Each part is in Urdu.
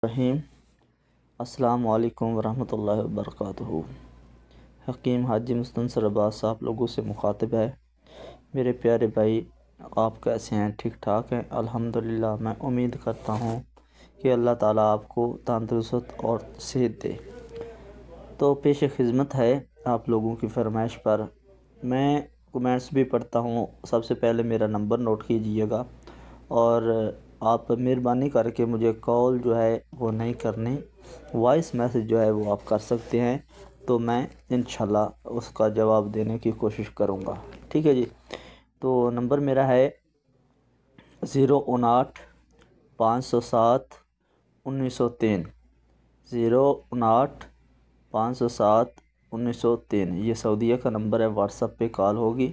رحیم السلام علیکم ورحمۃ اللہ وبرکاتہ۔ حکیم حاجی مستنصر عباس صاحب لوگوں سے مخاطب ہے۔ میرے پیارے بھائی، آپ کیسے ہیں؟ ٹھیک ٹھاک ہیں؟ الحمدللہ۔ میں امید کرتا ہوں کہ اللہ تعالیٰ آپ کو تندرست اور صحت دے۔ تو پیش خدمت ہے آپ لوگوں کی فرمائش پر میں کمنٹس بھی پڑھتا ہوں۔ سب سے پہلے میرا نمبر نوٹ کیجئے گا، اور آپ مہربانی کر کے مجھے کال جو ہے وہ نہیں کرنی، وائس میسج جو ہے وہ آپ کر سکتے ہیں، تو میں انشاءاللہ اس کا جواب دینے کی کوشش کروں گا۔ ٹھیک ہے جی؟ تو نمبر میرا ہے 059 507 1903 059 507 1903۔ یہ سعودیہ کا نمبر ہے۔ واٹس ایپ پہ کال ہوگی،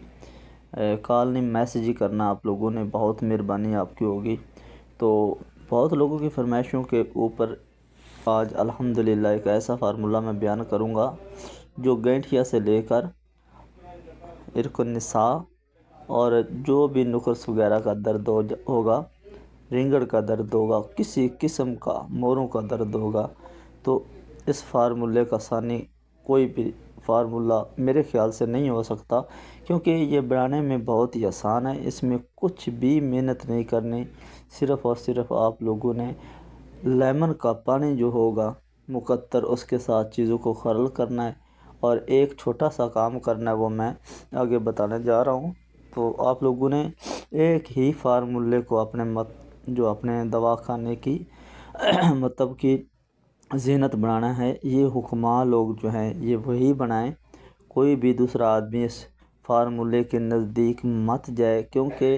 کال نہیں میسج ہی کرنا آپ لوگوں نے، بہت مہربانی آپ کی ہوگی۔ تو بہت لوگوں کی فرمائشوں کے اوپر آج الحمدللہ ایک ایسا فارمولہ میں بیان کروں گا جو گینٹھیا سے لے کر عرق النساء اور جو بھی نقرس وغیرہ کا درد ہوگا، رنگڑ کا درد ہوگا، کسی قسم کا موروں کا درد ہوگا، تو اس فارمولے کا ثانی کوئی بھی فارمولہ میرے خیال سے نہیں ہو سکتا، کیونکہ یہ بنانے میں بہت ہی آسان ہے۔ اس میں کچھ بھی محنت نہیں کرنی، صرف اور صرف آپ لوگوں نے لیمن کا پانی جو ہوگا مقطر، اس کے ساتھ چیزوں کو خلط کرنا ہے، اور ایک چھوٹا سا کام کرنا ہے، وہ میں آگے بتانے جا رہا ہوں۔ تو آپ لوگوں نے ایک ہی فارمولے کو اپنے دواخانے کی مطلب کہ زینت بنانا ہے۔ یہ حکماء لوگ جو ہیں یہ وہی بنائیں، کوئی بھی دوسرا آدمی اس فارمولے کے نزدیک مت جائے، کیونکہ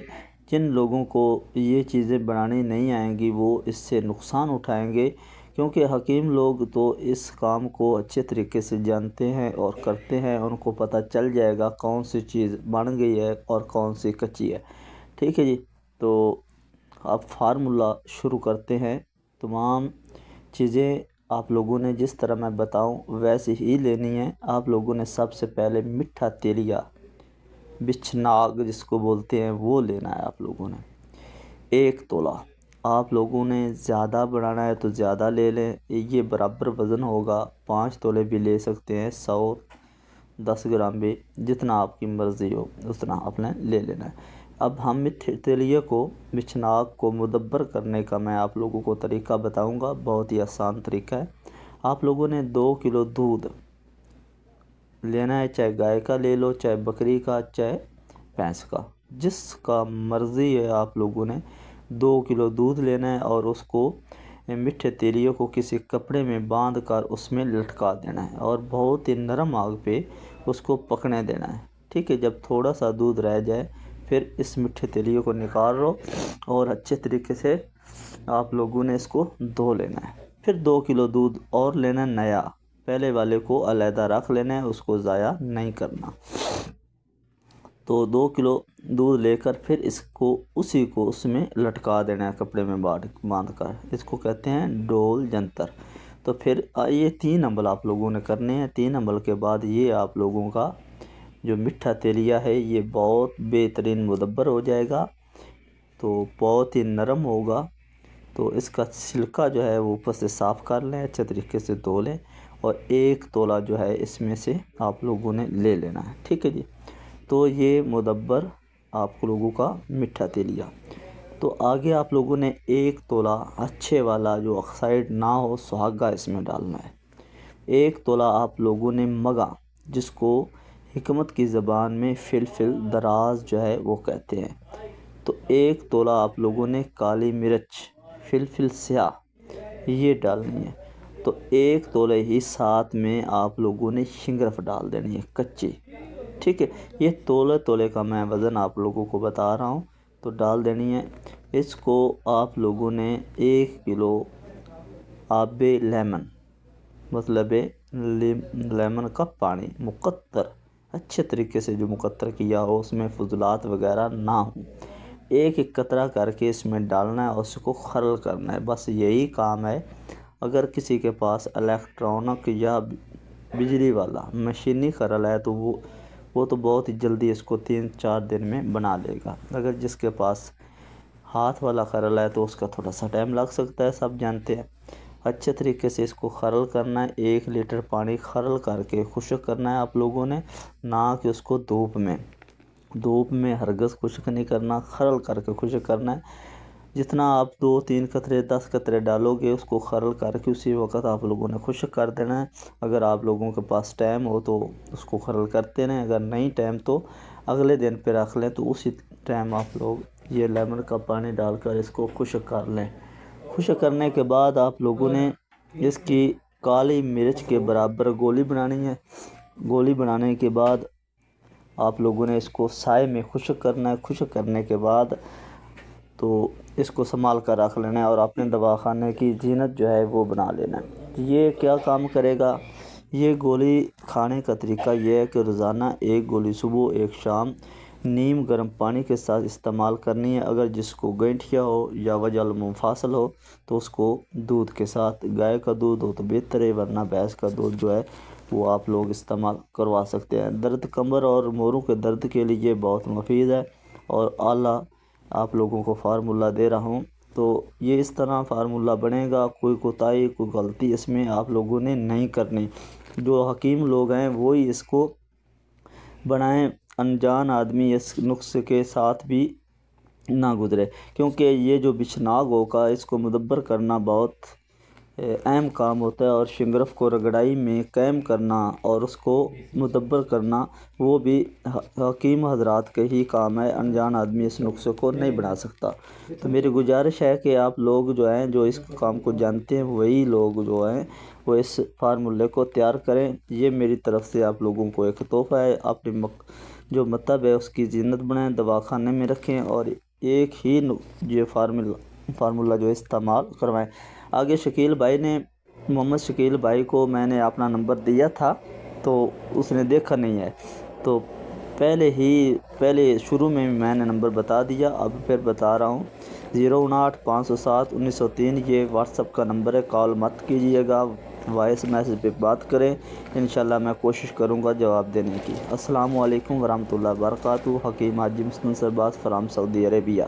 جن لوگوں کو یہ چیزیں بنانی نہیں آئیں گی وہ اس سے نقصان اٹھائیں گے، کیونکہ حکیم لوگ تو اس کام کو اچھے طریقے سے جانتے ہیں اور کرتے ہیں۔ ان کو پتہ چل جائے گا کون سی چیز بن گئی ہے اور کون سی کچی ہے۔ ٹھیک ہے جی؟ تو اب فارمولہ شروع کرتے ہیں۔ تمام چیزیں آپ لوگوں نے جس طرح میں بتاؤں ویسے ہی لینی ہے۔ آپ لوگوں نے سب سے پہلے میٹھا تیلیا، بچھناگ جس کو بولتے ہیں، وہ لینا ہے آپ لوگوں نے 1 تولہ۔ آپ لوگوں نے زیادہ بنانا ہے تو زیادہ لے لیں، یہ برابر وزن ہوگا، 5 تولے بھی لے سکتے ہیں، 110 گرام بھی، جتنا آپ کی مرضی ہو اتنا آپ نے لے لینا ہے۔ اب ہم میٹھے تیلیے کو، بچھناگ کو مدبر کرنے کا میں آپ لوگوں کو طریقہ بتاؤں گا، بہت ہی آسان طریقہ ہے۔ آپ لوگوں نے 2 کلو دودھ لینا ہے، چاہے گائے کا لے لو، چاہے بکری کا، چاہے بھینس کا، جس کا مرضی ہے۔ آپ لوگوں نے 2 کلو دودھ لینا ہے اور اس کو میٹھے تیلیے کو کسی کپڑے میں باندھ کر اس میں لٹکا دینا ہے، اور بہت ہی نرم آگ پہ اس کو پکنے دینا ہے۔ ٹھیک ہے؟ جب تھوڑا سا دودھ رہ جائے پھر اس میٹھے تیلیے کو نکال لو، اور اچھے طریقے سے آپ لوگوں نے اس کو دھو لینا ہے۔ پھر 2 کلو دودھ اور لینا ہے نیا، پہلے والے کو علیحدہ رکھ لینا ہے، اس کو ضائع نہیں کرنا۔ تو 2 کلو دودھ لے کر پھر اسی کو اس میں لٹکا دینا ہے کپڑے میں باندھ کر، اس کو کہتے ہیں ڈول جنتر۔ تو پھر یہ 3 عمل آپ لوگوں نے کرنے ہیں۔ 3 عمل کے بعد یہ آپ لوگوں کا جو میٹھا تیلیہ ہے یہ بہت بہترین مدبر ہو جائے گا، تو بہت ہی نرم ہوگا۔ تو اس کا چھلکا جو ہے وہ اوپر سے صاف کر لیں، اچھے طریقے سے دھو لیں، اور 1 تولہ جو ہے اس میں سے آپ لوگوں نے لے لینا ہے۔ ٹھیک ہے جی؟ تو یہ مدبر آپ لوگوں کا میٹھا تیلیہ۔ تو آگے آپ لوگوں نے 1 تولہ اچھے والا جو آکسائڈ نہ ہو سہاگا اس میں ڈالنا ہے۔ 1 تولہ آپ لوگوں نے مگا، جس کو حکمت کی زبان میں فلفل دراز جو ہے وہ کہتے ہیں، تو 1 تولہ آپ لوگوں نے کالی مرچ فلفل سیاہ یہ ڈالنی ہے۔ تو 1 تولے ہی ساتھ میں آپ لوگوں نے شنگرف ڈال دینی ہے کچی۔ ٹھیک ہے؟ یہ تولے کا میں وزن آپ لوگوں کو بتا رہا ہوں، تو ڈال دینی ہے۔ اس کو آپ لوگوں نے 1 کلو آب لیمن، مطلب لیمن کا پانی مقطر، اچھے طریقے سے جو مقطر کیا ہو، اس میں فضلات وغیرہ نہ ہوں، ایک قطرہ کر کے اس میں ڈالنا ہے اور اس کو خرل کرنا ہے، بس یہی کام ہے۔ اگر کسی کے پاس الیکٹرانک یا بجلی والا مشینی خرل ہے تو وہ تو بہت ہی جلدی اس کو 3-4 دن میں بنا لے گا۔ اگر جس کے پاس ہاتھ والا خرل ہے تو اس کا تھوڑا سا ٹائم لگ سکتا ہے، سب جانتے ہیں۔ اچھے طریقے سے اس کو خرل کرنا ہے. 1 لیٹر پانی خرل کر کے خشک کرنا ہے آپ لوگوں نے، نہ کہ اس کو دھوپ میں ہرگز خشک نہیں کرنا، خرل کر کے خشک کرنا ہے. جتنا آپ 2-3 قطرے 10 قطرے ڈالو گے اس کو خرل کر کے اسی وقت آپ لوگوں نے خشک کر دینا ہے. اگر آپ لوگوں کے پاس ٹائم ہو تو اس کو خرل کرتے رہیں، اگر نہیں ٹائم تو اگلے دن پہ رکھ لیں، تو اسی ٹائم آپ لوگ یہ لیمن کا پانی ڈال کر اس کو خشک کر لیں. خشک کرنے کے بعد آپ لوگوں نے اس کی کالی مرچ کے برابر گولی بنانی ہے. گولی بنانے کے بعد آپ لوگوں نے اس کو سائے میں خشک کرنا ہے. خشک کرنے کے بعد تو اس کو سنبھال کر رکھ لینا ہے اور اپنے دواخانے کی زینت جو ہے وہ بنا لینا ہے. یہ کیا کام کرے گا؟ یہ گولی کھانے کا طریقہ یہ ہے کہ روزانہ 1 گولی صبح 1 شام نیم گرم پانی کے ساتھ استعمال کرنی ہے. اگر جس کو گنٹھیا ہو یا وجع المفاصل ہو تو اس کو دودھ کے ساتھ، گائے کا دودھ ہو تو بہتر ہے، ورنہ بھینس کا دودھ جو ہے وہ آپ لوگ استعمال کروا سکتے ہیں. درد کمر اور موڑوں کے درد کے لیے بہت مفید ہے اور اعلیٰ آپ لوگوں کو فارمولہ دے رہا ہوں. تو یہ اس طرح فارمولہ بنے گا، کوئی کوتاہی کوئی غلطی اس میں آپ لوگوں نے نہیں کرنی. جو حکیم لوگ ہیں وہی اس کو بنائیں، انجان آدمی اس نسخے کے ساتھ بھی نہ گزرے، کیونکہ یہ جو بچھناگ ہوگا اس کو مدبر کرنا بہت اہم کام ہوتا ہے، اور شنگرف کو رگڑائی میں قائم کرنا اور اس کو مدبر کرنا وہ بھی حکیم حضرات کے ہی کام ہے. انجان آدمی اس نسخے کو نہیں بنا سکتا. تو میری گزارش ہے کہ آپ لوگ جو ہیں جو اس کام کو جانتے ہیں وہی لوگ جو ہیں وہ اس فارمولے کو تیار کریں. یہ میری طرف سے آپ لوگوں کو ایک تحفہ ہے. اپنے جو مطلب ہے اس کی زینت بنائیں، دواخانے میں رکھیں اور ایک ہی یہ فارمولہ جو استعمال کروائیں. آگے شکیل بھائی نے، محمد شکیل بھائی کو میں نے اپنا نمبر دیا تھا تو اس نے دیکھا نہیں ہے، تو پہلے شروع میں نے نمبر بتا دیا، اب پھر بتا رہا ہوں. 059-507-1903 یہ واٹس اپ کا نمبر ہے. کال مت کیجیے گا، وائس میسج پہ بات کریں، انشاءاللہ میں کوشش کروں گا جواب دینے کی. السلام علیکم ورحمۃ اللہ وبرکاتہ. حکیم حاجی مسلم سرباز فرام سعودی عربیہ.